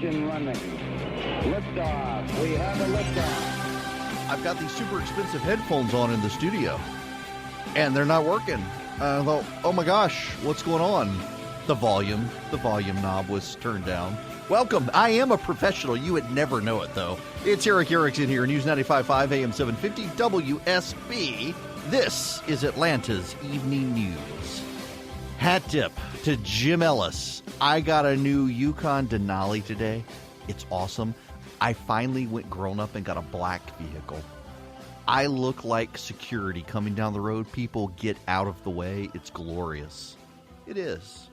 Ignition running. Liftoff. We have a liftoff. I've got these super expensive headphones on in the studio, and they're not working. I thought, oh my gosh, what's going on? The volume knob was turned down. Welcome. I am a professional. You would never know it, though. It's Eric Erickson here, News 95.5 AM 750 WSB. This is Atlanta's Evening News. Hat tip to Jim Ellis. I got a new Yukon Denali today. It's awesome. I finally went grown up and got a black vehicle. I look like security coming down the road. People get out of the way. It's glorious. It is.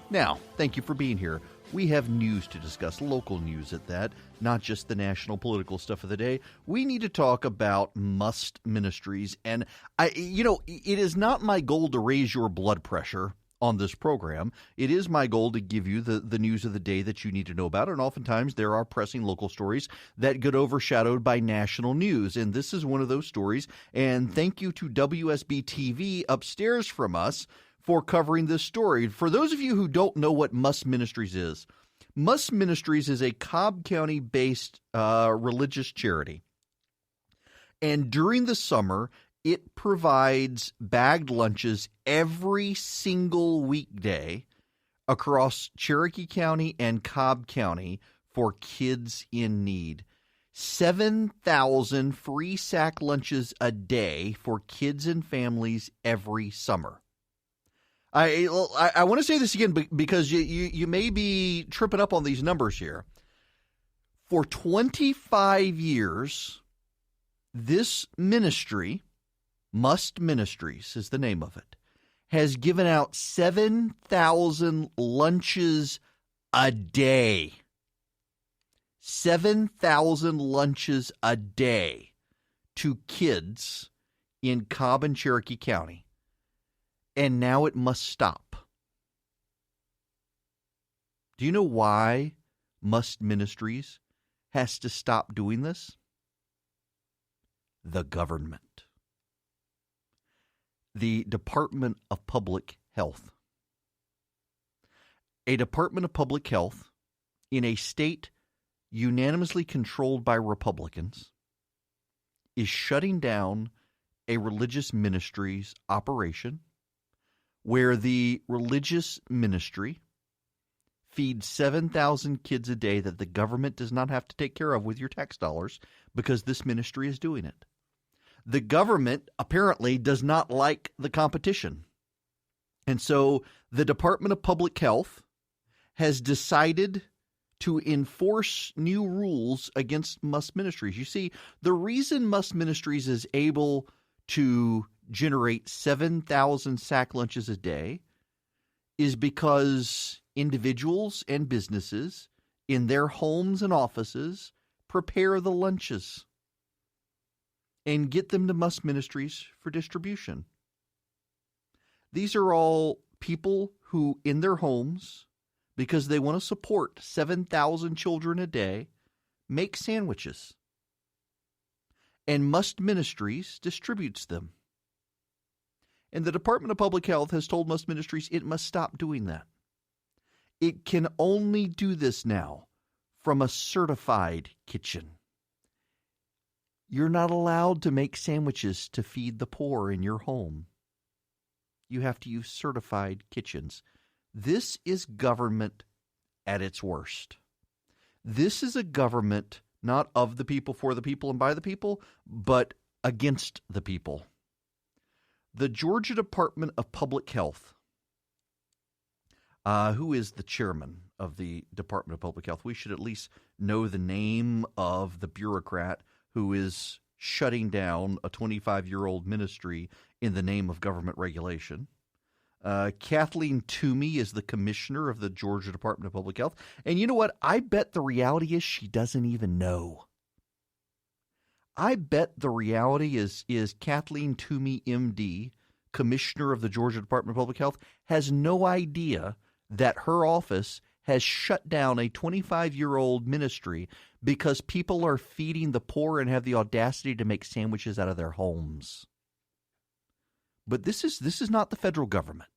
Now, thank you for being here. We have news to discuss, local news at that, not just the national political stuff of the day. We need to talk about Must Ministries. And, it is not my goal to raise your blood pressure on this program. It is my goal to give you the news of the day that you need to know about. And oftentimes there are pressing local stories that get overshadowed by national news. And this is one of those stories. And thank you to WSB TV upstairs from us for covering this story. For those of you who don't know what Must Ministries is a Cobb County-based religious charity. And during the summer, it provides bagged lunches every single weekday across Cherokee County and Cobb County for kids in need. 7,000 free sack lunches a day for kids and families every summer. I want to say this again because you may be tripping up on these numbers here. For 25 years, this ministry, Must Ministries is the name of it, has given out 7,000 lunches a day. 7,000 lunches a day to kids in Cobb and Cherokee County. And now it must stop. Do you know why Must Ministries has to stop doing this? The government. The Department of Public Health. A Department of Public Health in a state unanimously controlled by Republicans is shutting down a religious ministry's operation where the religious ministry feeds 7,000 kids a day that the government does not have to take care of with your tax dollars because this ministry is doing it. The government apparently does not like the competition. And so the Department of Public Health has decided to enforce new rules against Must Ministries. You see, the reason Must Ministries is able to generate 7,000 sack lunches a day is because individuals and businesses in their homes and offices prepare the lunches and get them to Must Ministries for distribution. These are all people who, in their homes, because they want to support 7,000 children a day, make sandwiches. And Must Ministries distributes them. And the Department of Public Health has told Must Ministries it must stop doing that. It can only do this now from a certified kitchen. You're not allowed to make sandwiches to feed the poor in your home. You have to use certified kitchens. This is government at its worst. This is a government not of the people, for the people, and by the people, but against the people. The Georgia Department of Public Health, who is the chairman of the Department of Public Health? We should at least know the name of the bureaucrat who is shutting down a 25-year-old ministry in the name of government regulation. Kathleen Toomey is the commissioner of the Georgia Department of Public Health. And you know what? I bet the reality is she doesn't even know. I bet the reality is Kathleen Toomey, MD, commissioner of the Georgia Department of Public Health, has no idea that her office has shut down a 25-year-old ministry because people are feeding the poor and have the audacity to make sandwiches out of their homes. But this is not the federal government.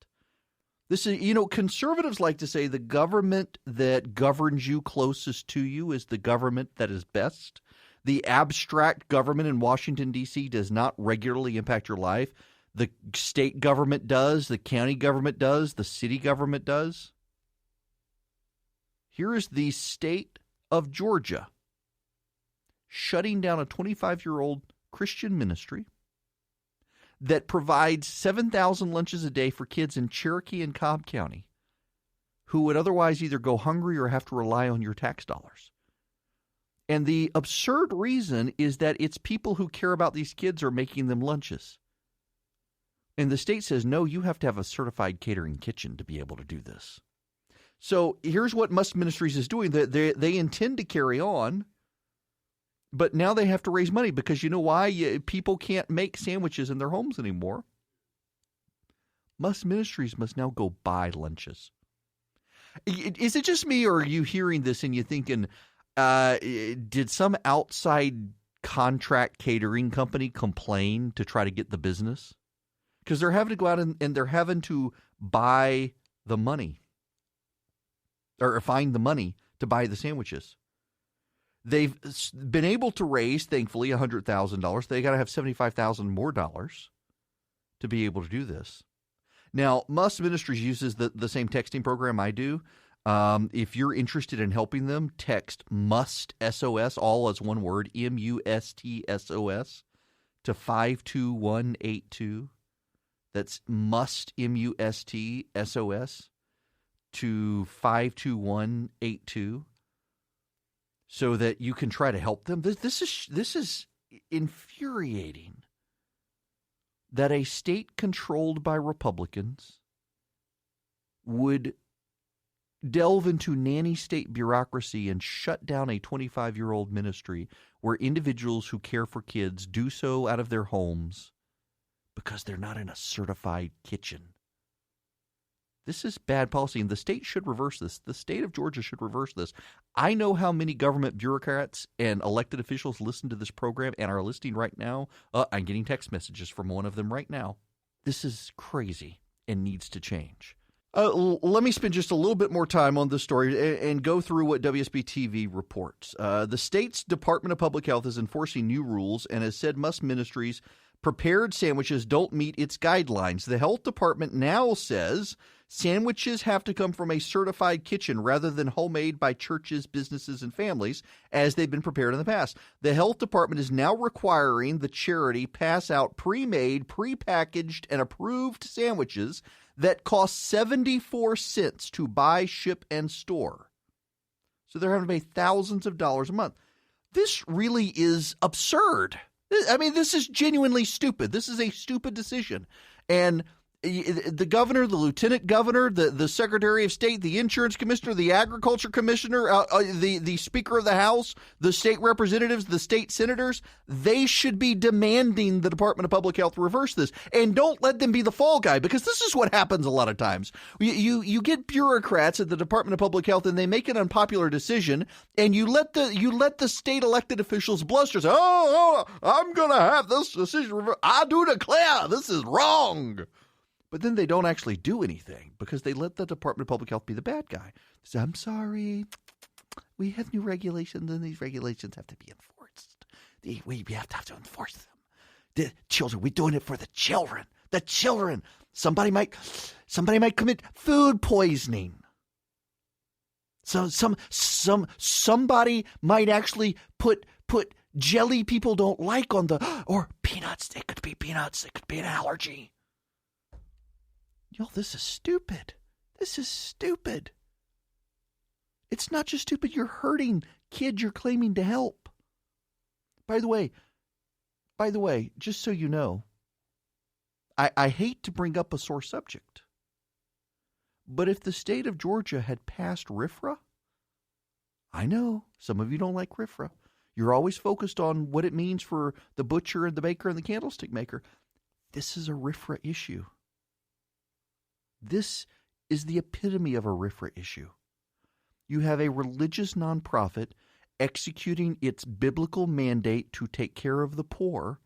This is, you know, conservatives like to say the government that governs you closest to you is the government that is best. The abstract government in Washington, D.C. does not regularly impact your life. The state government does. The county government does. The city government does. Here is the state of Georgia shutting down a 25-year-old Christian ministry that provides 7,000 lunches a day for kids in Cherokee and Cobb County who would otherwise either go hungry or have to rely on your tax dollars. And the absurd reason is that it's people who care about these kids are making them lunches. And the state says, no, you have to have a certified catering kitchen to be able to do this. So here's what Must Ministries is doing. They intend to carry on, but now they have to raise money because you know why? People can't make sandwiches in their homes anymore. Must Ministries must now go buy lunches. Is it just me, or are you hearing this and you thinking, did some outside contract catering company complain to try to get the business? Because they're having to go out and they're having to buy the money or find the money to buy the sandwiches. They've been able to raise, thankfully, $100,000. They got to have $75,000 more dollars to be able to do this. Now, Must Ministries uses the same texting program I do. If you're interested in helping them, text MUST, SOS, all as one word, MUST, to 52182. That's MUST, MUST, to 52182. So that you can try to help them. This is infuriating that a state controlled by Republicans would delve into nanny state bureaucracy and shut down a 25-year-old ministry where individuals who care for kids do so out of their homes because they're not in a certified kitchen. This is bad policy, and the state should reverse this. The state of Georgia should reverse this. I know how many government bureaucrats and elected officials listen to this program and are listening right now. I'm getting text messages from one of them right now. This is crazy and needs to change. Let me spend just a little bit more time on this story and go through what WSB-TV reports. The state's Department of Public Health is enforcing new rules and has said Must Ministries' prepared sandwiches don't meet its guidelines. The health department now says sandwiches have to come from a certified kitchen rather than homemade by churches, businesses, and families, as they've been prepared in the past. The health department is now requiring the charity pass out pre-made, pre-packaged, and approved sandwiches that cost 74 cents to buy, ship, and store. So they're having to pay thousands of dollars a month. This really is absurd. I mean, this is genuinely stupid. This is a stupid decision. And the governor, the lieutenant governor, the secretary of state, the insurance commissioner, the agriculture commissioner, the speaker of the House, the state representatives, the state senators, they should be demanding the Department of Public Health reverse this. And don't let them be the fall guy, because this is what happens a lot of times. You get bureaucrats at the Department of Public Health and they make an unpopular decision, and you let the state elected officials bluster. Say, I'm going to have this decision reversed. I do declare this is wrong. But then they don't actually do anything because they let the Department of Public Health be the bad guy. They say, I'm sorry, we have new regulations, and these regulations have to be enforced. We have to enforce them. The children, we're doing it for the children. The children. Somebody might commit food poisoning. So somebody might actually put jelly people don't like on or peanuts. It could be peanuts. It could be an allergy. Y'all, this is stupid. This is stupid. It's not just stupid. You're hurting kids you're claiming to help. By the way, just so you know, I hate to bring up a sore subject, but if the state of Georgia had passed RFRA, I know some of you don't like RFRA. You're always focused on what it means for the butcher and the baker and the candlestick maker. This is a RFRA issue. This is the epitome of a RFRA issue. You have a religious nonprofit executing its biblical mandate to take care of the poor,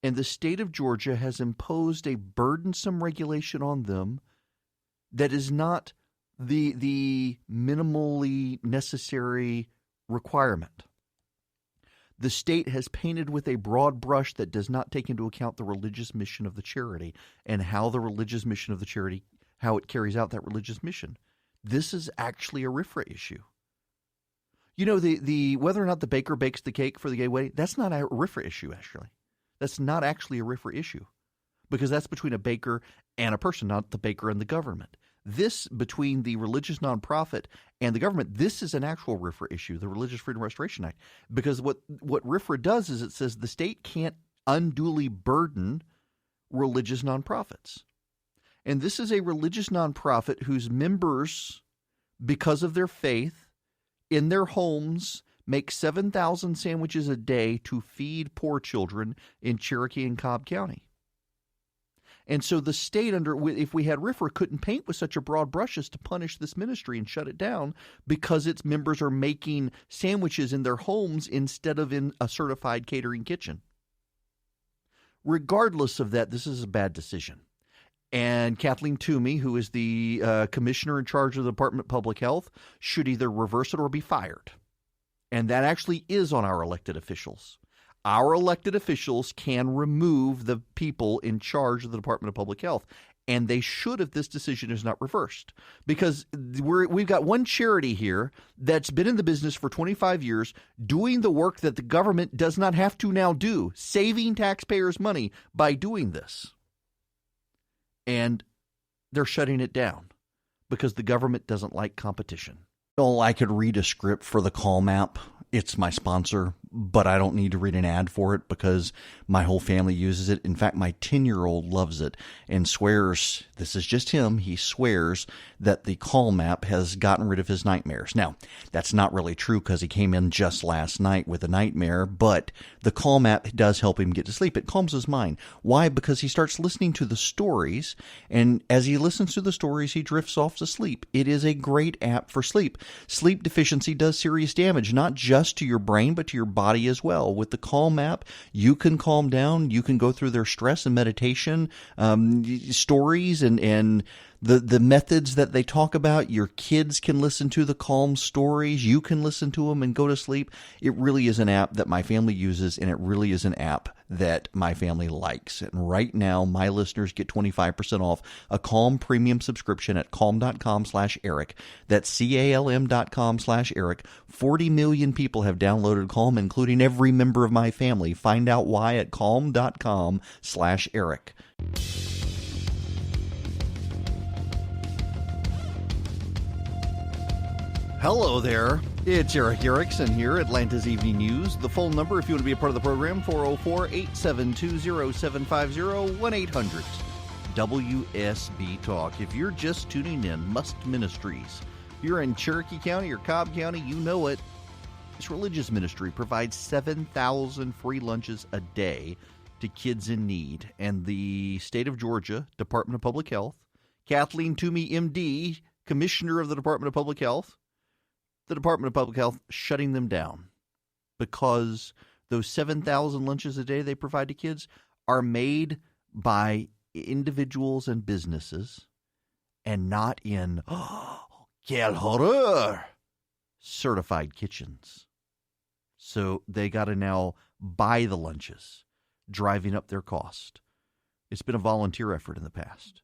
and the state of Georgia has imposed a burdensome regulation on them that is not the minimally necessary requirement. The state has painted with a broad brush that does not take into account the religious mission of the charity and how the religious mission of the charity, how it carries out that religious mission. This is actually a RFRA issue. You know, the whether or not the baker bakes the cake for the gay wedding, that's not a RFRA issue, actually. That's not actually a RFRA issue because that's between a baker and a person, not the baker and the government. This, between the religious nonprofit and the government, this is an actual RFRA issue, the Religious Freedom Restoration Act, because what RFRA does is it says the state can't unduly burden religious nonprofits. And this is a religious nonprofit whose members, because of their faith, in their homes, make 7,000 sandwiches a day to feed poor children in Cherokee and Cobb County. And so the state, if we had RFRA, couldn't paint with such a broad brush as to punish this ministry and shut it down because its members are making sandwiches in their homes instead of in a certified catering kitchen. Regardless of that, this is a bad decision. And Kathleen Toomey, who is the commissioner in charge of the Department of Public Health, should either reverse it or be fired. And that actually is on our elected officials. Our elected officials can remove the people in charge of the Department of Public Health, and they should if this decision is not reversed. Because we've got one charity here that's been in the business for 25 years doing the work that the government does not have to now do, saving taxpayers' money by doing this. And they're shutting it down because the government doesn't like competition. Well, I could read a script for the Calm app. It's my sponsor, but I don't need to read an ad for it because my whole family uses it. In fact, my 10-year-old loves it and swears, this is just him, he swears that the Calm app has gotten rid of his nightmares. Now, that's not really true because he came in just last night with a nightmare, but the Calm app does help him get to sleep. It calms his mind. Why? Because he starts listening to the stories, and as he listens to the stories, he drifts off to sleep. It is a great app for sleep. Sleep deficiency does serious damage, not just to your brain, but to your body as well. With the Calm app, you can calm down. You can go through their stress and meditation stories and the methods that they talk about. Your kids can listen to the Calm stories. You can listen to them and go to sleep. It really is an app that my family uses, and it really is an app that my family likes. And right now, my listeners get 25% off a Calm premium subscription at calm.com/Eric. That's CALM.com/Eric. 40 million people have downloaded Calm, including every member of my family. Find out why at calm.com/Eric. Hello there. It's Eric Erickson here, Atlanta's Evening News. The phone number, if you want to be a part of the program, 404-872-0750, 1-800-WSB Talk. If you're just tuning in, Must Ministries. If you're in Cherokee County or Cobb County, you know it. This religious ministry provides 7,000 free lunches a day to kids in need. And the state of Georgia, Department of Public Health, Kathleen Toomey, MD, Commissioner of the Department of Public Health, the Department of Public Health shutting them down because those 7,000 lunches a day they provide to kids are made by individuals and businesses and not in, quel horror, certified kitchens. So they got to now buy the lunches, driving up their cost. It's been a volunteer effort in the past.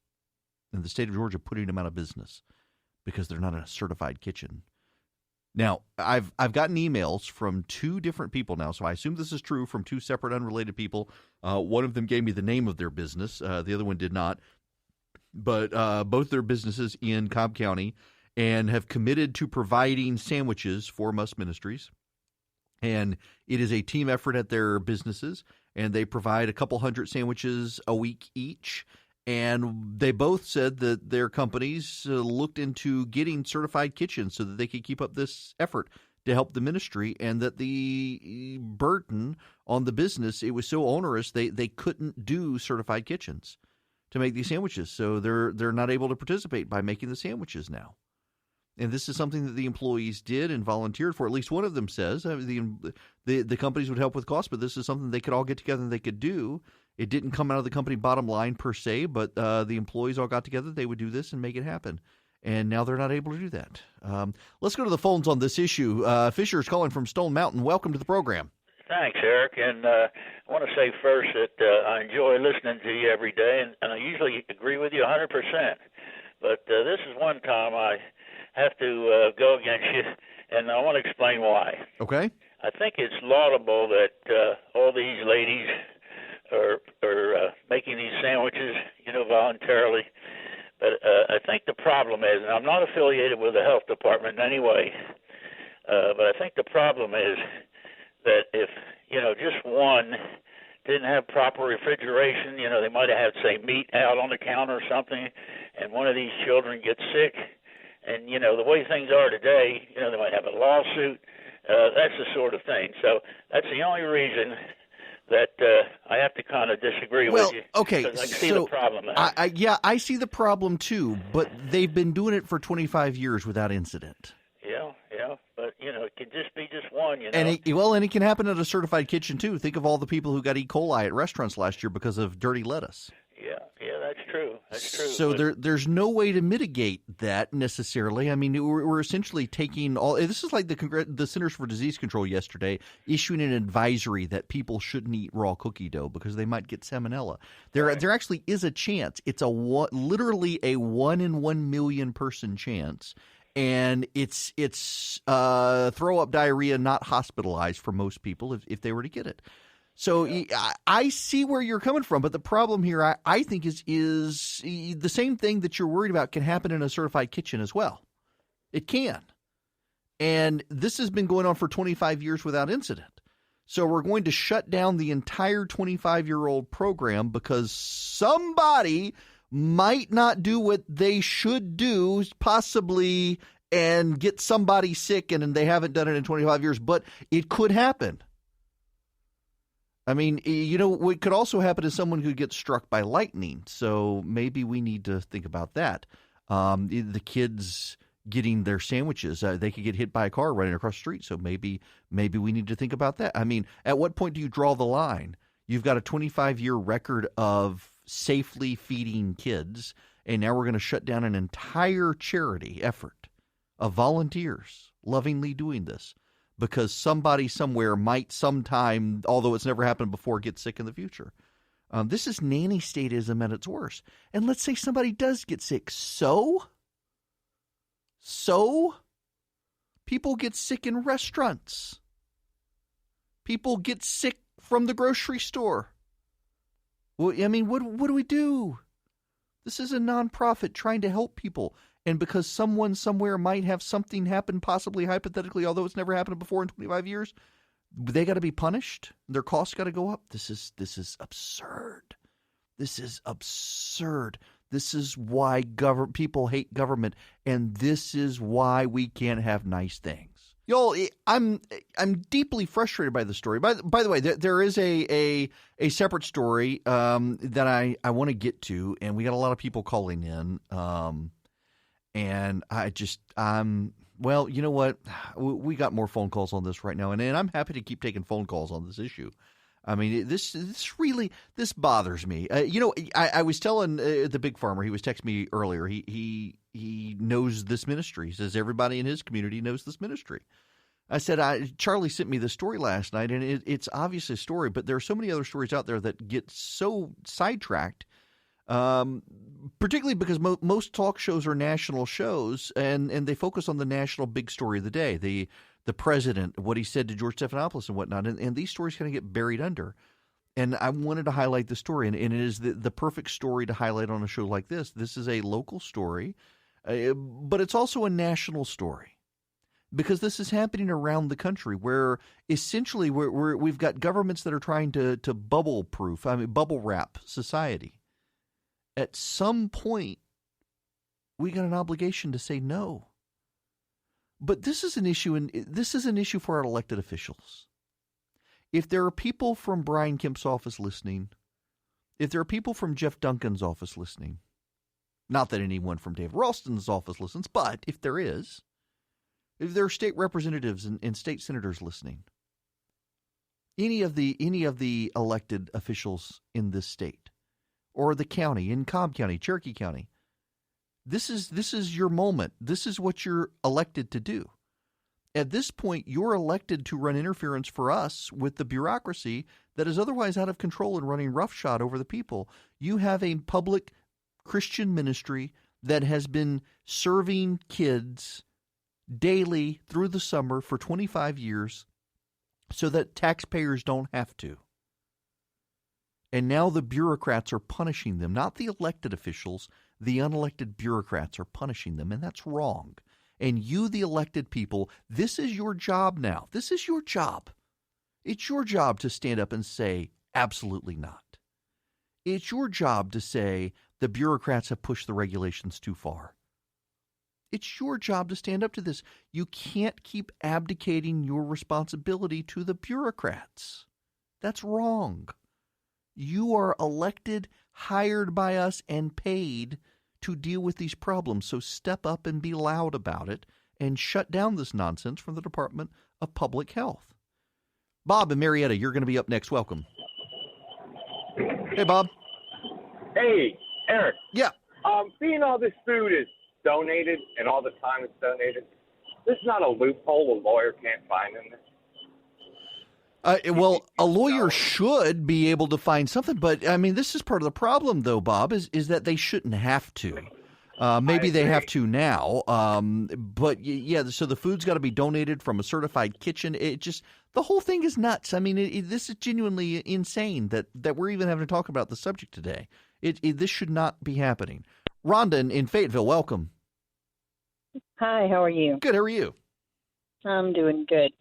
And the state of Georgia putting them out of business because they're not in a certified kitchen. Now, I've gotten emails from two different people now, so I assume this is true, from two separate unrelated people. One of them gave me the name of their business. The other one did not. But both their businesses in Cobb County and have committed to providing sandwiches for Must Ministries. And it is a team effort at their businesses, and they provide a couple hundred sandwiches a week each. And they both said that their companies looked into getting certified kitchens so that they could keep up this effort to help the ministry, and that the burden on the business, it was so onerous they couldn't do certified kitchens to make these sandwiches. So they're not able to participate by making the sandwiches now. And this is something that the employees did and volunteered for. At least one of them says the companies would help with costs, but this is something they could all get together and they could do. It didn't come out of the company bottom line per se, but the employees all got together. They would do this and make it happen. And now they're not able to do that. Let's go to the phones on this issue. Fisher is calling from Stone Mountain. Welcome to the program. Thanks, Eric. And I want to say first that I enjoy listening to you every day, and I usually agree with you 100%. But this is one time I have to go against you, and I want to explain why. Okay. I think it's laudable that all these ladies are making these sandwiches, voluntarily. But I think the problem is, and I'm not affiliated with the health department in any way, but I think the problem is that if, just one didn't have proper refrigeration, they might have had, say, meat out on the counter or something, and one of these children gets sick, and, the way things are today, they might have a lawsuit. That's the sort of thing. So that's the only reason that I have to kind of disagree with you. Okay, I see the problem there. I see the problem too, but they've been doing it for 25 years without incident. Yeah, but it can just be just one. And it can happen at a certified kitchen too. Think of all the people who got E. coli at restaurants last year because of dirty lettuce. Yeah, that's true. That's true. So there's no way to mitigate that necessarily. I mean, we're essentially taking all. This is like the Centers for Disease Control yesterday issuing an advisory that people shouldn't eat raw cookie dough because they might get salmonella. There actually is a chance. It's literally a 1 in 1 million person chance. And it's throw up diarrhea, not hospitalized for most people if they were to get it. So I see where you're coming from, but the problem here, I think, is the same thing that you're worried about can happen in a certified kitchen as well. It can. And this has been going on for 25 years without incident. So we're going to shut down the entire 25-year-old program because somebody might not do what they should do, possibly, and get somebody sick, and they haven't done it in 25 years, but it could happen. I mean, what could also happen is someone who gets struck by lightning, so maybe we need to think about that. The kids getting their sandwiches, they could get hit by a car running across the street, so maybe we need to think about that. I mean, at what point do you draw the line? You've got a 25-year record of safely feeding kids, and now we're going to shut down an entire charity effort of volunteers lovingly doing this because somebody somewhere might sometime, although it's never happened before, get sick in the future. This is nanny statism at its worst. And let's say somebody does get sick. So people get sick in restaurants. People get sick from the grocery store. Well, I mean, what do we do? This is a nonprofit trying to help people. And because someone somewhere might have something happen, possibly hypothetically, although it's never happened before in 25 years, they got to be punished. Their costs got to go up. This is absurd. This is absurd. This is why people hate government, and this is why we can't have nice things. Y'all, I'm deeply frustrated by the story. By the way, there is a separate story that I want to get to, and we got a lot of people calling in. And well, you know what? We got more phone calls on this right now, and I'm happy to keep taking phone calls on this issue. I mean, this bothers me. I was telling the big farmer, he was texting me earlier. He knows this ministry. He says everybody in his community knows this ministry. I said, Charlie sent me the story last night, and it's obviously a story, but there are so many other stories out there that get so sidetracked, particularly because most talk shows are national shows, and they focus on the national big story of the day, the president, what he said to George Stephanopoulos and whatnot, and these stories kind of get buried under. And I wanted to highlight the story, and it is the perfect story to highlight on a show like this. This is a local story, but it's also a national story. Because this is happening around the country where essentially we've got governments that are trying to bubble wrap society. At some point, we got an obligation to say no. But this is an issue, and this is an issue for our elected officials. If there are people from Brian Kemp's office listening, if there are people from Jeff Duncan's office listening, not that anyone from Dave Ralston's office listens, but if there are state representatives and state senators listening, any of the elected officials in this state or the county, in Cobb County, Cherokee County. This is your moment. This is what you're elected to do. At this point, you're elected to run interference for us with the bureaucracy that is otherwise out of control and running roughshod over the people. You have a public Christian ministry that has been serving kids daily through the summer for 25 years so that taxpayers don't have to. And now the bureaucrats are punishing them, not the elected officials. The unelected bureaucrats are punishing them, and that's wrong. And you, the elected people, this is your job now. This is your job. It's your job to stand up and say, absolutely not. It's your job to say the bureaucrats have pushed the regulations too far. It's your job to stand up to this. You can't keep abdicating your responsibility to the bureaucrats. That's wrong. You are elected, hired by us, and paid to deal with these problems. So step up and be loud about it and shut down this nonsense from the Department of Public Health. Bob and Marietta, you're going to be up next. Welcome. Hey, Bob. Hey, Eric. Yeah. Being all this food is donated and all the time it's donated, this is not a loophole a lawyer can't find in this. Well, a lawyer should be able to find something, but I mean, this is part of the problem, though, Bob, is that they shouldn't have to. Maybe they have to now, but yeah. So the food's got to be donated from a certified kitchen. It just the whole thing is nuts. I mean, this is genuinely insane that we're even having to talk about the subject today. This should not be happening. Rhonda in Fayetteville, welcome. Hi, how are you? Good. How are you? I'm doing good.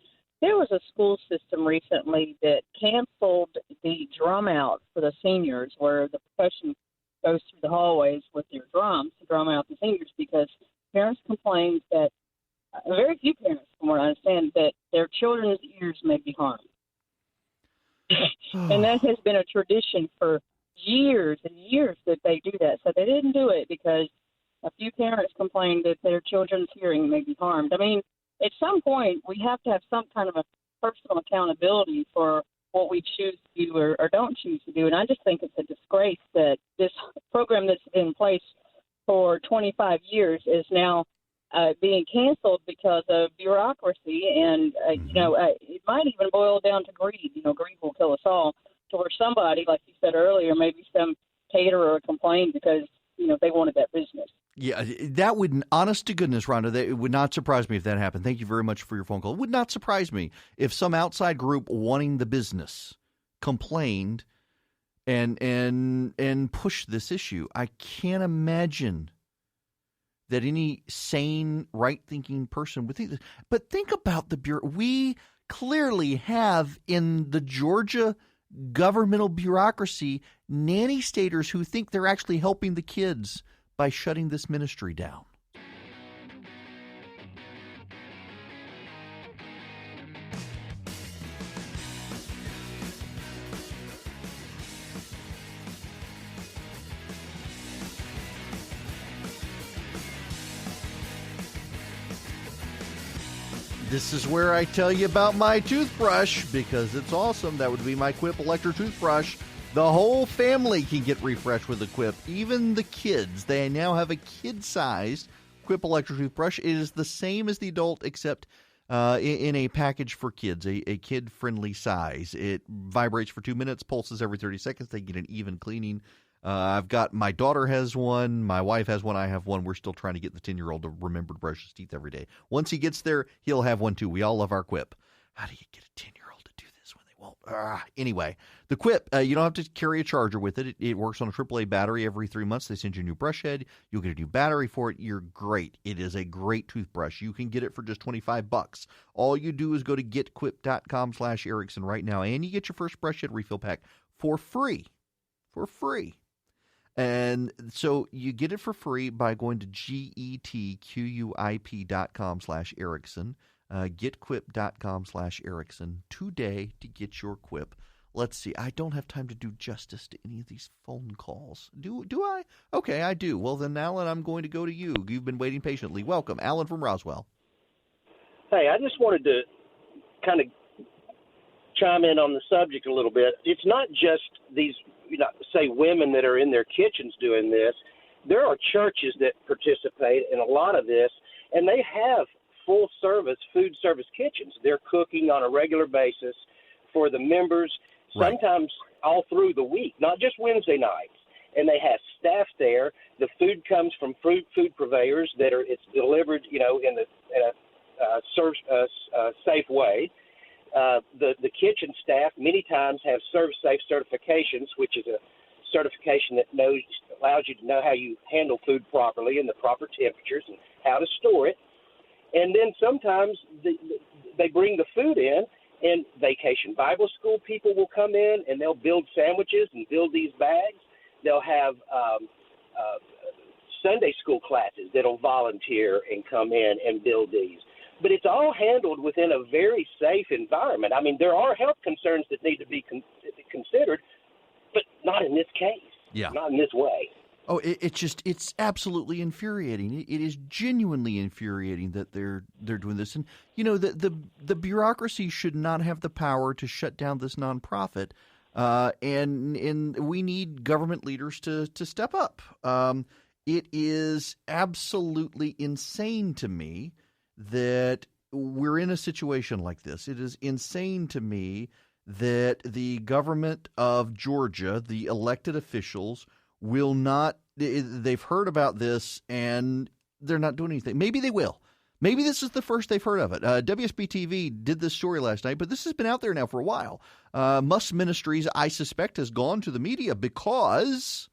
There was a school system recently that canceled the drum out for the seniors, where the procession goes through the hallways with their drums to drum out the seniors, because parents complained that, very few parents, from what I understand, that their children's ears may be harmed. And that has been a tradition for years and years that they do that. So they didn't do it because a few parents complained that their children's hearing may be harmed. I mean, at some point, we have to have some kind of a personal accountability for what we choose to do or don't choose to do. And I just think it's a disgrace that this program that's been in place for 25 years is now being canceled because of bureaucracy. And, it might even boil down to greed. Greed will kill us all. To where somebody, like you said earlier, maybe some caterer complained because, they wanted that business. Yeah, that would, honest to goodness, Rhonda, it would not surprise me if that happened. Thank you very much for your phone call. It would not surprise me if some outside group wanting the business complained and pushed this issue. I can't imagine that any sane, right-thinking person would think this. But think about the bureau. We clearly have in the Georgia governmental bureaucracy nanny staters who think they're actually helping the kids by shutting this ministry down. This is where I tell you about my toothbrush because it's awesome. That would be my Quip electric toothbrush. The whole family can get refreshed with a Quip, even the kids. They now have a kid-sized Quip electric toothbrush. It is the same as the adult, except in a package for kids, a kid-friendly size. It vibrates for 2 minutes, pulses every 30 seconds. They get an even cleaning. My daughter has one, my wife has one, I have one. We're still trying to get the 10-year-old to remember to brush his teeth every day. Once he gets there, he'll have one too. We all love our Quip. How do you get a 10-year-old to do this when they won't? Anyway, the Quip, you don't have to carry a charger with it. It works on a AAA battery. Every 3 months, they send you a new brush head. You'll get a new battery for it. You're great. It is a great toothbrush. You can get it for just $25. All you do is go to getquip.com/Erickson right now, and you get your first brush head refill pack for free. For free. And so you get it for free by going to getquip.com/Erickson, getquip.com/Erickson today to get your Quip. Let's see. I don't have time to do justice to any of these phone calls. Do I? Okay, I do. Well, then, Alan, I'm going to go to you. You've been waiting patiently. Welcome. Alan from Roswell. Hey, I just wanted to kind of chime in on the subject a little bit. It's not just these, say, women that are in their kitchens doing this. There are churches that participate in a lot of this, and they have full-service food service kitchens. They're cooking on a regular basis for the members, sometimes all through the week, not just Wednesday nights. And they have staff there. The food comes from food purveyors it's delivered, in a safe way. The kitchen staff many times have ServSafe certifications, which is a certification that allows you to know how you handle food properly and the proper temperatures and how to store it. And then sometimes they bring the food in, and Vacation Bible School people will come in and they'll build sandwiches and build these bags. They'll have Sunday school classes that'll volunteer and come in and build these. But it's all handled within a very safe environment. I mean, there are health concerns that need to be considered, but not in this case. Yeah. Not in this way. Oh, it's absolutely infuriating. It is genuinely infuriating that they're doing this. And, the bureaucracy should not have the power to shut down this nonprofit. And we need government leaders to step up. It is absolutely insane to me that we're in a situation like this. It is insane to me that the government of Georgia, the elected officials, will not – they've heard about this and they're not doing anything. Maybe they will. Maybe this is the first they've heard of it. WSB-TV did this story last night, but this has been out there now for a while. Must Ministries, I suspect, has gone to the media because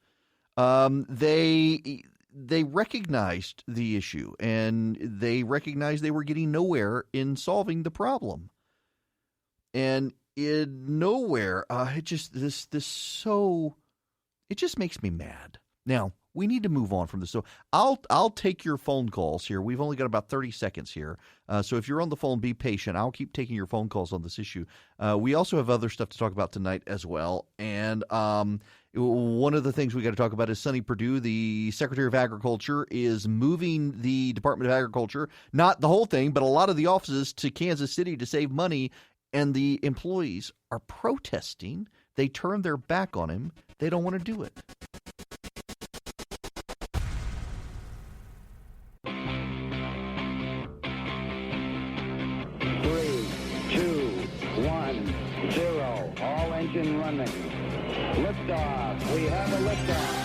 they recognized the issue and they recognized they were getting nowhere in solving the problem. And in nowhere, it just makes me mad. Now, we need to move on from this. So I'll take your phone calls here. We've only got about 30 seconds here. So if you're on the phone, be patient. I'll keep taking your phone calls on this issue. We also have other stuff to talk about tonight as well. And one of the things we got to talk about is Sonny Perdue, the Secretary of Agriculture, is moving the Department of Agriculture, not the whole thing, but a lot of the offices to Kansas City to save money. And the employees are protesting. They turned their back on him. They don't want to do it. Engine running. Liftoff. We have a liftoff.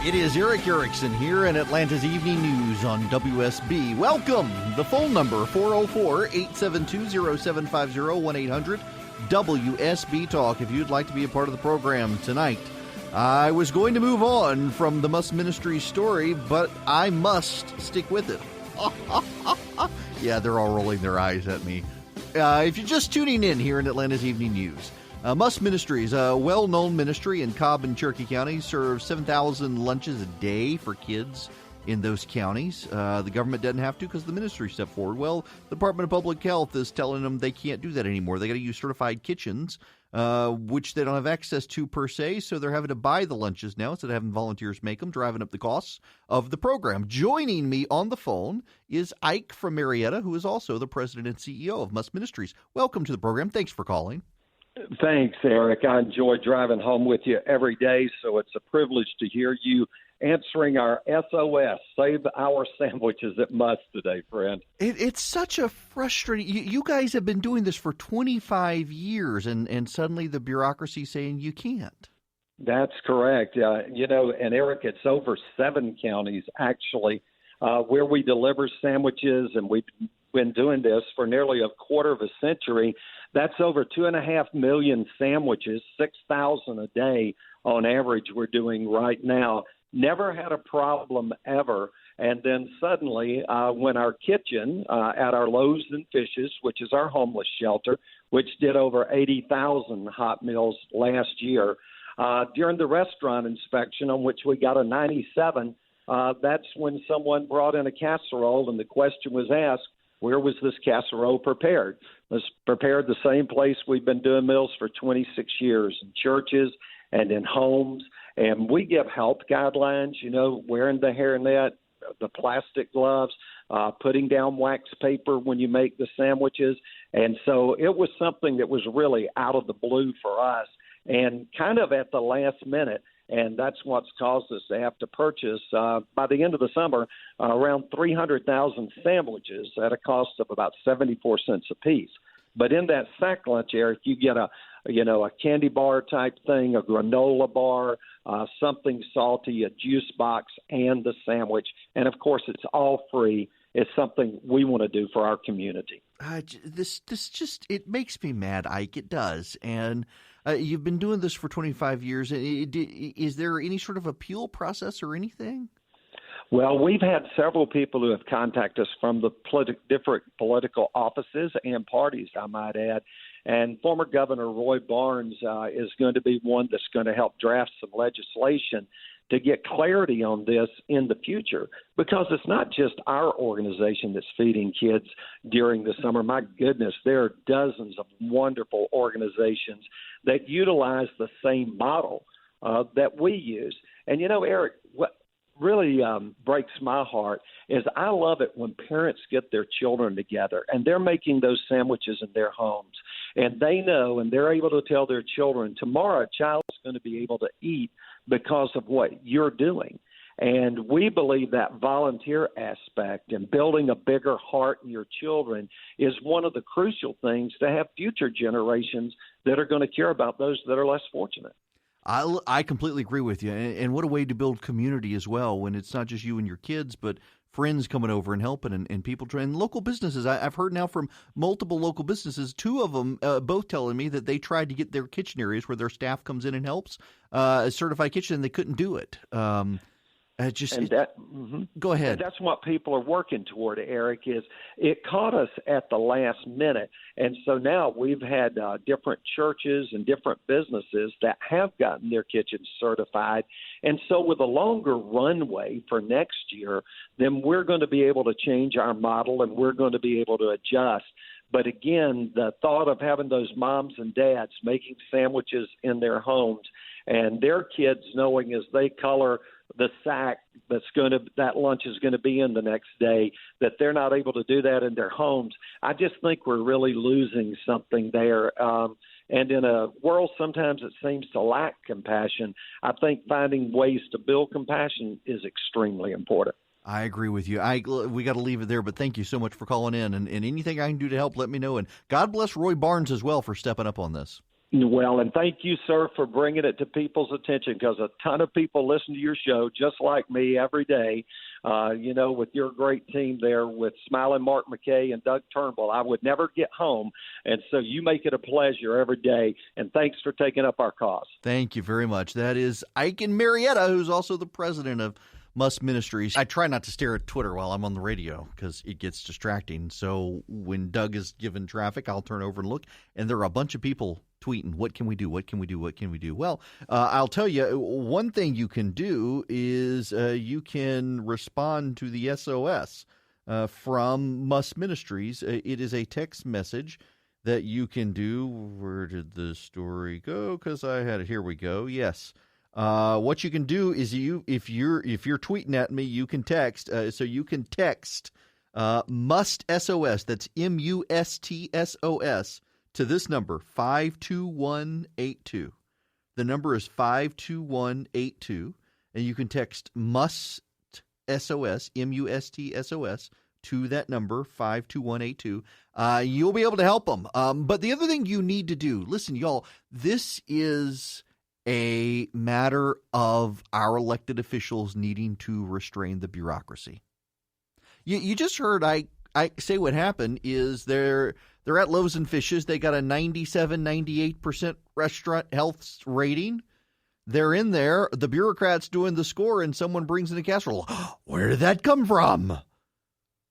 It is Eric Erickson here in Atlanta's Evening News on WSB. Welcome. The phone number, 404-872-0750, 1-800-WSB Talk, if you'd like to be a part of the program tonight. I was going to move on from the Must Ministries story, but I must stick with it. Yeah, they're all rolling their eyes at me. If you're just tuning in here in Atlanta's Evening News, Must Ministries, a well-known ministry in Cobb and Cherokee counties, serves 7,000 lunches a day for kids in those counties. The government doesn't have to because the ministry stepped forward. Well, the Department of Public Health is telling them they can't do that anymore. They got to use certified kitchens, which they don't have access to per se, so they're having to buy the lunches now instead of having volunteers make them, driving up the costs of the program. Joining me on the phone is Ike from Marietta, who is also the president and CEO of Must Ministries. Welcome to the program. Thanks for calling. Thanks, Eric. I enjoy driving home with you every day, so it's a privilege to hear you answering our SOS, Save Our Sandwiches at Must today, friend. It's such a frustrating – you guys have been doing this for 25 years, and suddenly the bureaucracy saying you can't. That's correct. And Eric, it's over 7 counties, actually, where we deliver sandwiches, and we've been doing this for nearly a quarter of a century. That's over 2.5 million sandwiches, 6,000 a day on average we're doing right now. Never had a problem ever. And then suddenly, when our kitchen at our Loaves and Fishes, which is our homeless shelter, which did over 80,000 hot meals last year, during the restaurant inspection on which we got a 97, that's when someone brought in a casserole and the question was asked, where was this casserole prepared? It was prepared the same place we've been doing meals for 26 years, in churches and in homes. And we give health guidelines, wearing the hairnet, the plastic gloves, putting down wax paper when you make the sandwiches. And so it was something that was really out of the blue for us and kind of at the last minute. And that's what's caused us to have to purchase, by the end of the summer, around 300,000 sandwiches at a cost of about 74 cents a piece. But in that sack lunch, Eric, you get a candy bar type thing, a granola bar, something salty, a juice box, and the sandwich. And, of course, it's all free. It's something we want to do for our community. This just, it makes me mad, Ike. It does. And you've been doing this for 25 years. Is there any sort of appeal process or anything? Well, we've had several people who have contacted us from the different political offices and parties, I might add. And former Governor Roy Barnes is going to be one that's going to help draft some legislation to get clarity on this in the future, because it's not just our organization that's feeding kids during the summer. My goodness, there are dozens of wonderful organizations that utilize the same model that we use. And, Eric, what really breaks my heart is I love it when parents get their children together and they're making those sandwiches in their homes, and they know and they're able to tell their children, tomorrow a child's going to be able to eat because of what you're doing. And we believe that volunteer aspect and building a bigger heart in your children is one of the crucial things to have future generations that are going to care about those that are less fortunate. I completely agree with you. And what a way to build community as well, when it's not just you and your kids, but friends coming over and helping and people trying. Local businesses, I've heard now from multiple local businesses, two of them both telling me that they tried to get their kitchen areas where their staff comes in and helps, a certified kitchen, and they couldn't do it. Go ahead. And that's what people are working toward, Eric, is it caught us at the last minute. And so now we've had different churches and different businesses that have gotten their kitchens certified. And so with a longer runway for next year, then we're going to be able to change our model and we're going to be able to adjust. But again, the thought of having those moms and dads making sandwiches in their homes and their kids knowing as they color the sack that lunch is going to be in the next day, that they're not able to do that in their homes. I just think we're really losing something there. And in a world sometimes it seems to lack compassion, I think finding ways to build compassion is extremely important. I agree with you. We got to leave it there, but thank you so much for calling in. And anything I can do to help, let me know. And God bless Roy Barnes as well for stepping up on this. Well, and thank you, sir, for bringing it to people's attention, because a ton of people listen to your show just like me every day. With your great team there with Smiling Mark McKay and Doug Turnbull, I would never get home. And so you make it a pleasure every day. And thanks for taking up our cause. Thank you very much. That is Ike in Marietta, who's also the president of Must Ministries. I try not to stare at Twitter while I'm on the radio because it gets distracting. So when Doug is given traffic, I'll turn over and look. And there are a bunch of people tweeting, what can we do? What can we do? What can we do? Well, I'll tell you, one thing you can do is you can respond to the SOS from Must Ministries. It is a text message that you can do. Where did the story go? Because I had it. Here we go. Yes. What you can do is if you're tweeting at me, you can text. So you can text Must SOS. That's MUSTSOS. To this number, 52182. The number is 52182, and you can text MUST SOS, MUSTSOS, to that number, 52182. You'll be able to help them. But the other thing you need to do, listen, y'all, this is a matter of our elected officials needing to restrain the bureaucracy. You just heard I say what happened is they're at Loaves and Fishes. They got a 97, 98% restaurant health rating. They're in there. The bureaucrat's doing the score, and someone brings in a casserole. Where did that come from?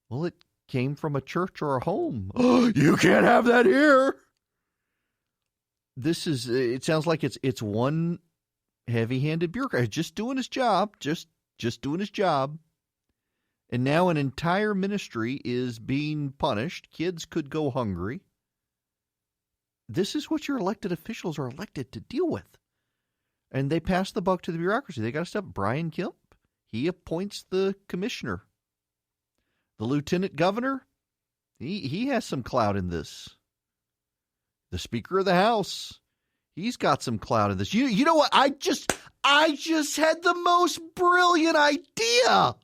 Well, it came from a church or a home. You can't have that here. It sounds like it's one heavy-handed bureaucrat just doing his job, just doing his job. And now an entire ministry is being punished. Kids could go hungry. This is what your elected officials are elected to deal with. And they pass the buck to the bureaucracy. They got to step. Brian Kemp, he appoints the commissioner The lieutenant governor, he has some clout in this. The Speaker of the House, he's got some clout in this. You know what? I just had the most brilliant idea.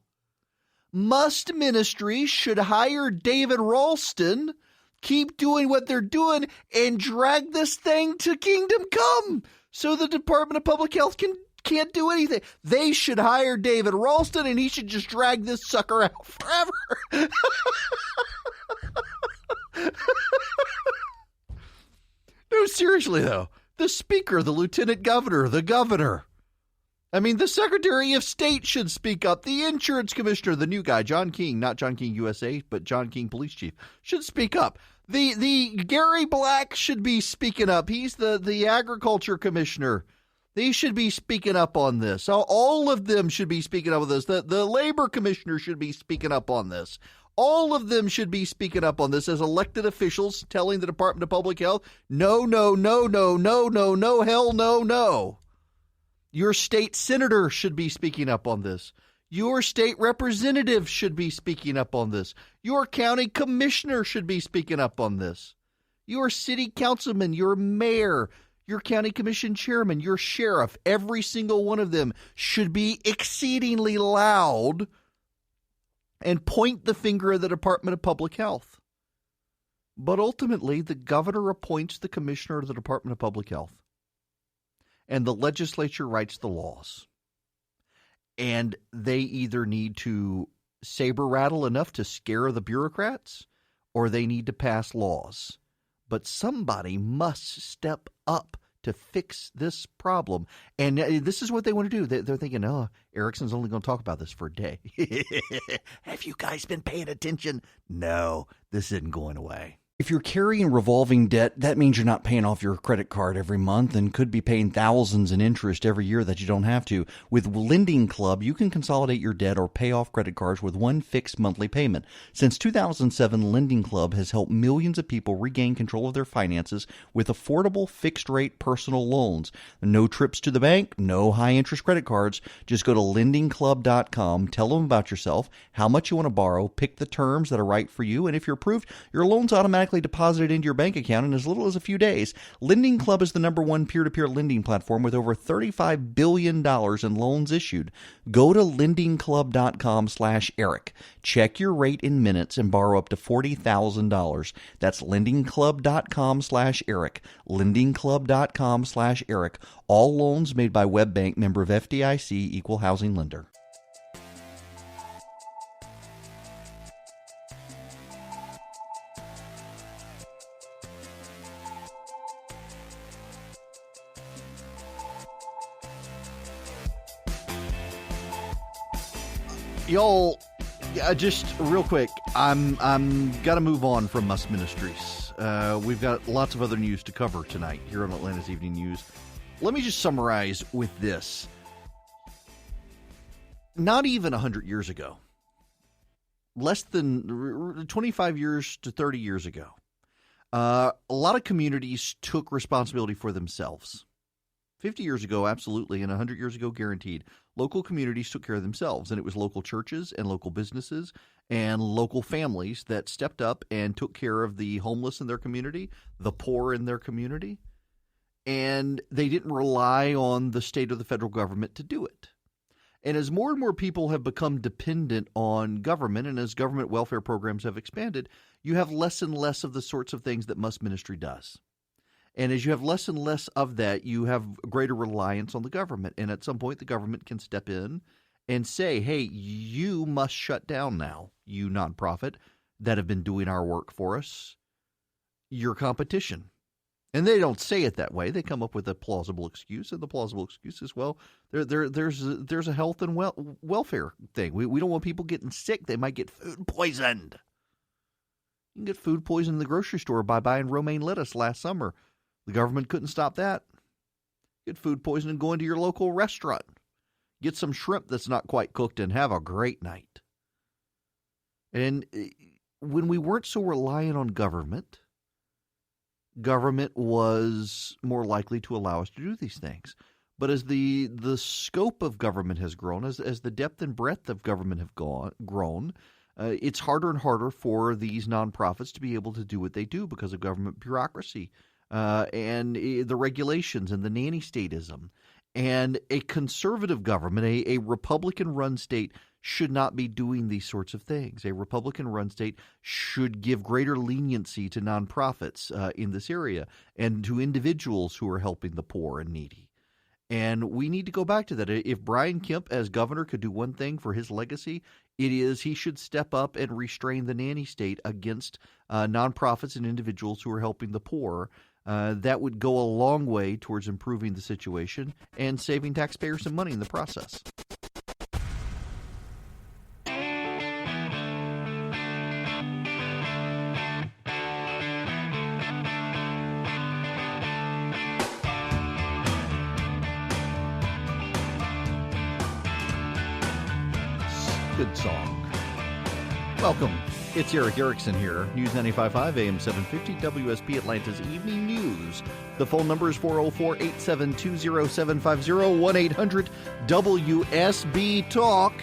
Must Ministries should hire David Ralston, keep doing what they're doing, and drag this thing to kingdom come so the Department of Public Health can't do anything. They should hire David Ralston, and he should just drag this sucker out forever. No, seriously, though. The Speaker, the Lieutenant Governor, the Governor. I mean, the Secretary of State should speak up. The Insurance Commissioner, the new guy, John King, not John King USA, but John King Police Chief, should speak up. The Gary Black should be speaking up. He's the Agriculture Commissioner. They should be speaking up on this. All of them should be speaking up on this. The Labor Commissioner should be speaking up on this. All of them should be speaking up on this as elected officials, telling the Department of Public Health, no, no, no, no, no, no, no, hell no, no. Your state senator should be speaking up on this. Your state representative should be speaking up on this. Your county commissioner should be speaking up on this. Your city councilman, your mayor, your county commission chairman, your sheriff, every single one of them should be exceedingly loud and point the finger at the Department of Public Health. But ultimately, the governor appoints the commissioner of the Department of Public Health, and the legislature writes the laws. And they either need to saber rattle enough to scare the bureaucrats, or they need to pass laws. But somebody must step up to fix this problem. And this is what they want to do. They're thinking, oh, Erickson's only going to talk about this for a day. Have you guys been paying attention? No, this isn't going away. If you're carrying revolving debt, that means you're not paying off your credit card every month and could be paying thousands in interest every year that you don't have to. With Lending Club, you can consolidate your debt or pay off credit cards with one fixed monthly payment. Since 2007, Lending Club has helped millions of people regain control of their finances with affordable fixed-rate personal loans. No trips to the bank, no high-interest credit cards. Just go to lendingclub.com, tell them about yourself, how much you want to borrow, pick the terms that are right for you, and if you're approved, your loan's automatically deposited into your bank account in as little as a few days. Lending Club is the #1 peer-to-peer lending platform with over $35 billion in loans issued. Go to lendingclub.com/Eric. Check your rate in minutes and borrow up to $40,000. That's lendingclub.com/Eric. lendingclub.com/Eric. All loans made by WebBank, member of FDIC, equal housing lender. Y'all, just real quick, I'm got to move on from Must Ministries. We've got lots of other news to cover tonight here on Atlanta's Evening News. Let me just summarize with this. Not even 100 years ago, less than 25 years to 30 years ago, a lot of communities took responsibility for themselves. 50 years ago, absolutely, and 100 years ago, guaranteed. Local communities took care of themselves, and it was local churches and local businesses and local families that stepped up and took care of the homeless in their community, the poor in their community, and they didn't rely on the state or the federal government to do it. And as more and more people have become dependent on government, and as government welfare programs have expanded, you have less and less of the sorts of things that Must Ministry does. And as you have less and less of that, you have greater reliance on the government. And at some point, the government can step in and say, hey, you must shut down now, you nonprofit that have been doing our work for us, your competition. And they don't say it that way. They come up with a plausible excuse, and the plausible excuse is, well, there's a health and welfare thing. We don't want people getting sick. They might get food poisoned. You can get food poisoned in the grocery store by buying romaine lettuce last summer. The government couldn't stop that. Get food poisoning and go into your local restaurant. Get some shrimp that's not quite cooked and have a great night. And when we weren't so reliant on government was more likely to allow us to do these things. But as the scope of government has grown, as the depth and breadth of government have grown, it's harder and harder for these nonprofits to be able to do what they do because of government bureaucracy and the regulations and the nanny statism. And a conservative government, a Republican-run state, should not be doing these sorts of things. A Republican-run state should give greater leniency to nonprofits in this area and to individuals who are helping the poor and needy. And we need to go back to that. If Brian Kemp, as governor, could do one thing for his legacy, it is he should step up and restrain the nanny state against nonprofits and individuals who are helping the poor. That would go a long way towards improving the situation and saving taxpayers some money in the process. Good song. Welcome. It's Eric Erickson here. News 95.5 AM 750 WSP Atlanta's Evening News. The phone number is 404-872-0750, 1-800-WSB-TALK.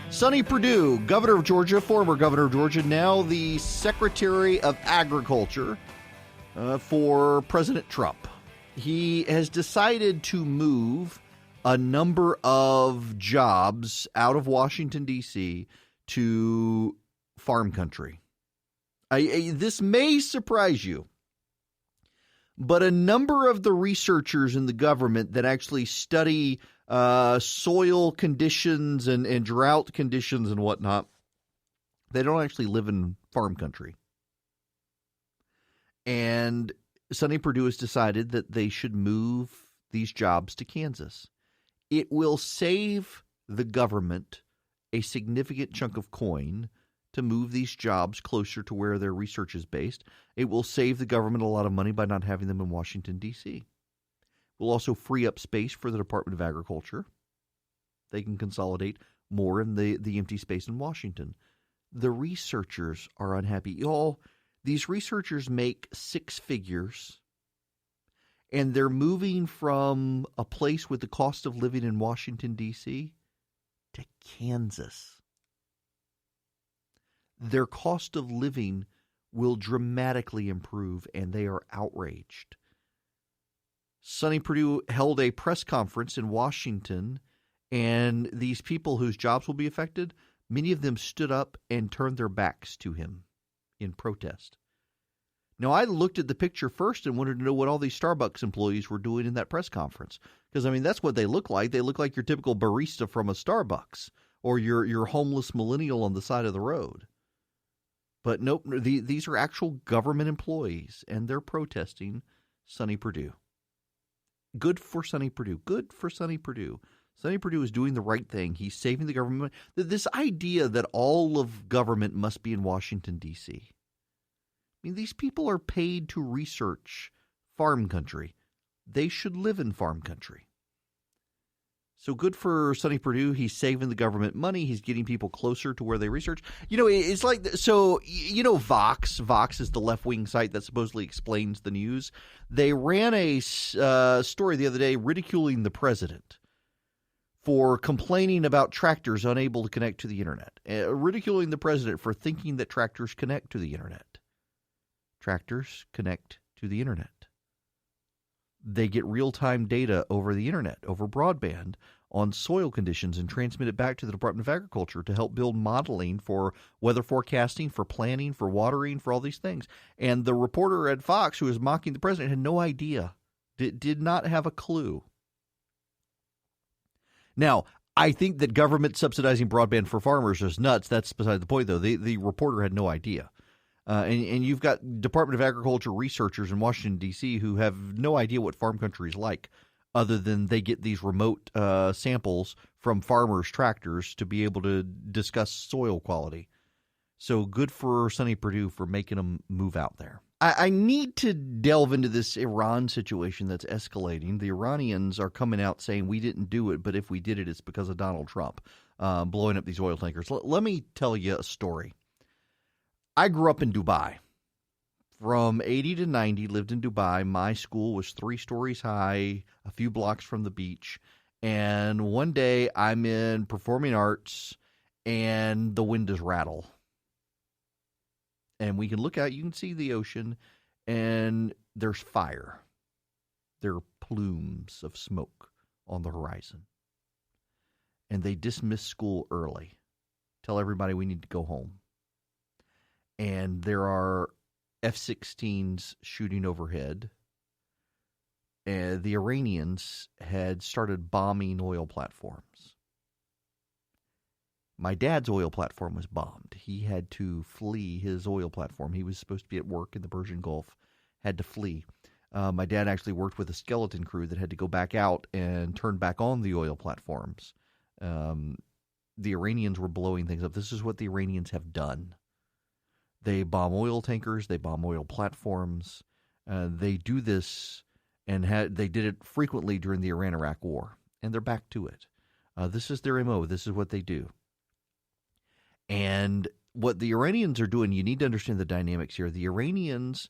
Sonny Perdue, governor of Georgia, former governor of Georgia, now the Secretary of Agriculture for President Trump. He has decided to move a number of jobs out of Washington, D.C. to farm country. This may surprise you, but a number of the researchers in the government that actually study soil conditions and drought conditions and whatnot, they don't actually live in farm country. And Sonny Perdue has decided that they should move these jobs to Kansas. It will save the government a significant chunk of coin to move these jobs closer to where their research is based. It will save the government a lot of money by not having them in Washington, D.C. It will also free up space for the Department of Agriculture. They can consolidate more in the empty space in Washington. The researchers are unhappy. These researchers make six figures, and they're moving from a place with the cost of living in Washington, D.C. to Kansas. Their cost of living will dramatically improve, and they are outraged. Sonny Perdue held a press conference in Washington, and these people whose jobs will be affected, many of them stood up and turned their backs to him in protest. Now, I looked at the picture first and wanted to know what all these Starbucks employees were doing in that press conference. Because, that's what they look like. They look like your typical barista from a Starbucks or your homeless millennial on the side of the road. But nope, these are actual government employees, and they're protesting Sonny Perdue. Good for Sonny Perdue. Good for Sonny Perdue. Sonny Perdue is doing the right thing. He's saving the government. This idea that all of government must be in Washington, D.C. These people are paid to research farm country. They should live in farm country. So good for Sonny Perdue. He's saving the government money. He's getting people closer to where they research. It's like, Vox. Vox is the left-wing site that supposedly explains the news. They ran a story the other day ridiculing the president for complaining about tractors unable to connect to the internet, ridiculing the president for thinking that tractors connect to the internet. Tractors connect to the internet. They get real-time data over the internet, over broadband, on soil conditions and transmit it back to the Department of Agriculture to help build modeling for weather forecasting, for planning, for watering, for all these things. And the reporter at Fox who was mocking the president had no idea, did not have a clue. Now, I think that government subsidizing broadband for farmers is nuts. That's beside the point, though. The reporter had no idea. And you've got Department of Agriculture researchers in Washington, D.C. who have no idea what farm country is like, other than they get these remote samples from farmers' tractors to be able to discuss soil quality. So good for Sonny Perdue for making them move out there. I need to delve into this Iran situation that's escalating. The Iranians are coming out saying we didn't do it, but if we did it, it's because of Donald Trump blowing up these oil tankers. Let me tell you a story. I grew up in Dubai. From 80 to 90, lived in Dubai. My school was 3 stories high, a few blocks from the beach. And one day I'm in performing arts and the windows rattle. And we can look out, you can see the ocean, and there's fire. There are plumes of smoke on the horizon. And they dismiss school early. Tell everybody we need to go home. And there are F-16s shooting overhead. And the Iranians had started bombing oil platforms. My dad's oil platform was bombed. He had to flee his oil platform. He was supposed to be at work in the Persian Gulf, had to flee. My dad actually worked with a skeleton crew that had to go back out and turn back on the oil platforms. The Iranians were blowing things up. This is what the Iranians have done. They bomb oil tankers. They bomb oil platforms. They do this, and they did it frequently during the Iran-Iraq War, and they're back to it. This is their MO. This is what they do. And what the Iranians are doing, you need to understand the dynamics here. The Iranians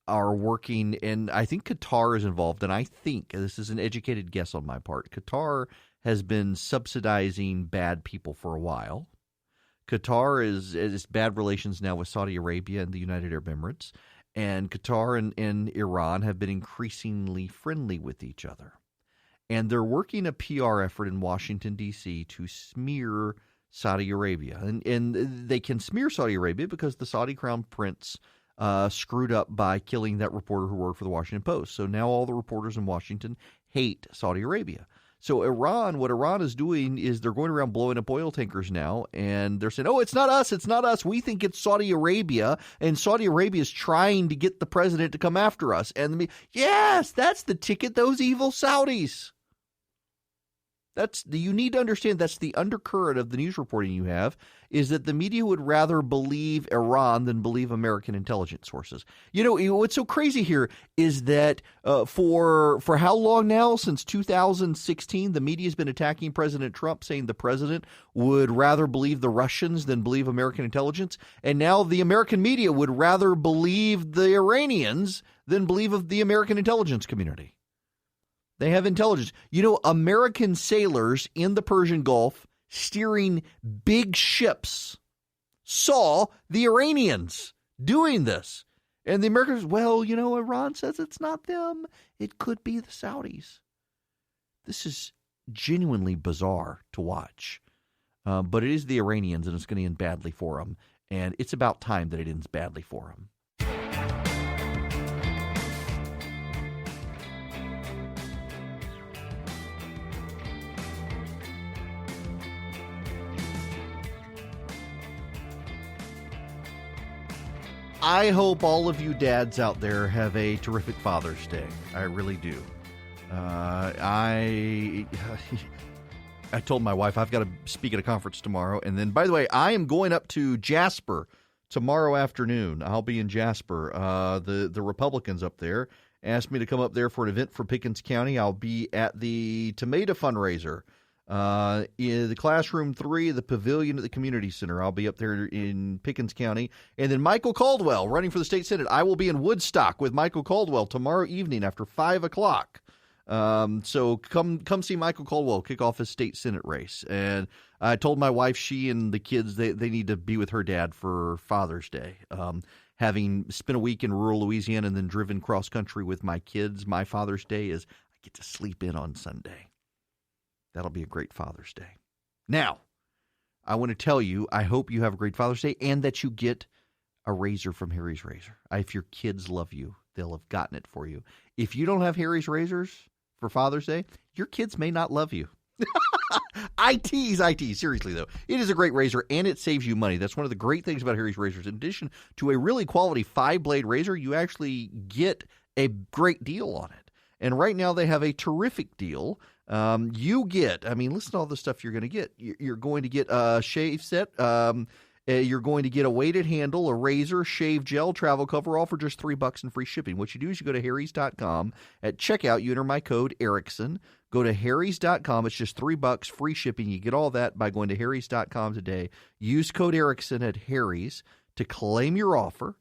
are working, and I think Qatar is involved, and I think, this is an educated guess on my part, Qatar has been subsidizing bad people for a while. Qatar is bad relations now with Saudi Arabia and the United Arab Emirates, and Qatar and Iran have been increasingly friendly with each other. And they're working a PR effort in Washington, D.C. to smear Saudi Arabia. And they can smear Saudi Arabia because the Saudi crown prince screwed up by killing that reporter who worked for the Washington Post. So now all the reporters in Washington hate Saudi Arabia. So what Iran is doing is they're going around blowing up oil tankers now, and they're saying, oh, it's not us. We think it's Saudi Arabia, and Saudi Arabia is trying to get the president to come after us. And yes, that's the ticket, those evil Saudis. You need to understand that's the undercurrent of the news reporting you have, is that the media would rather believe Iran than believe American intelligence sources. You know, what's so crazy here is that for how long now? Since 2016, the media has been attacking President Trump, saying the president would rather believe the Russians than believe American intelligence. And now the American media would rather believe the Iranians than believe the American intelligence community. They have intelligence. You know, American sailors in the Persian Gulf steering big ships saw the Iranians doing this. And the Americans, well, you know, Iran says it's not them. It could be the Saudis. This is genuinely bizarre to watch. But it is the Iranians, and it's going to end badly for them. And it's about time that it ends badly for them. I hope all of you dads out there have a terrific Father's Day. I really do. I told my wife I've got to speak at a conference tomorrow. And then, by the way, I am going up to Jasper tomorrow afternoon. I'll be in Jasper. The Republicans up there asked me to come up there for an event for Pickens County. I'll be at the tomato fundraiser. In the classroom 3, the pavilion at the community center. I'll be up there in Pickens County. And then Michael Caldwell running for the state senate. I will be in Woodstock with Michael Caldwell tomorrow evening after 5 o'clock. So come see Michael Caldwell kick off his state senate race. And I told my wife, she and the kids, they need to be with her dad for Father's Day. Having spent a week in rural Louisiana and then driven cross country with my kids, my Father's Day is I get to sleep in on Sunday. That'll be a great Father's Day. Now, I want to tell you, I hope you have a great Father's Day and that you get a razor from Harry's Razor. If your kids love you, they'll have gotten it for you. If you don't have Harry's Razors for Father's Day, your kids may not love you. I tease. Seriously, though. It is a great razor, and it saves you money. That's one of the great things about Harry's Razors. In addition to a really quality 5-blade razor, you actually get a great deal on it. And right now they have a terrific deal. You get, listen to all the stuff you're going to get. You're going to get a shave set. You're going to get a weighted handle, a razor, shave gel, travel cover, all for just $3 and free shipping. What you do is you go to harrys.com. At checkout, you enter my code Erickson. Go to harrys.com. It's just $3 free shipping. You get all that by going to harrys.com today. Use code Erickson at Harry's to claim your offer,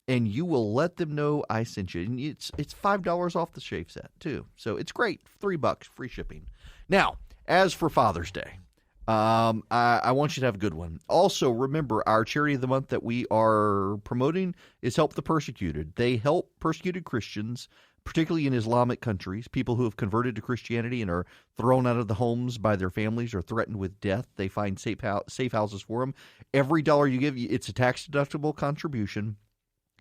and you will let them know I sent you. And it's $5 off the shave set, too. So it's great. $3 free shipping. Now, as for Father's Day, I want you to have a good one. Also, remember, our charity of the month that we are promoting is Help the Persecuted. They help persecuted Christians, particularly in Islamic countries, people who have converted to Christianity and are thrown out of the homes by their families or threatened with death. They find safe houses for them. Every dollar you give, it's a tax-deductible contribution,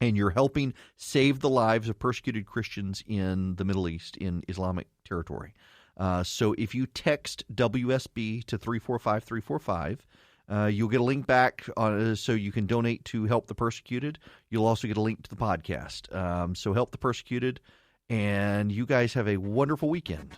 and you're helping save the lives of persecuted Christians in the Middle East, in Islamic territory. So if you text WSB to 345-345, you'll get a link back so you can donate to Help the Persecuted. You'll also get a link to the podcast. So Help the Persecuted, and you guys have a wonderful weekend.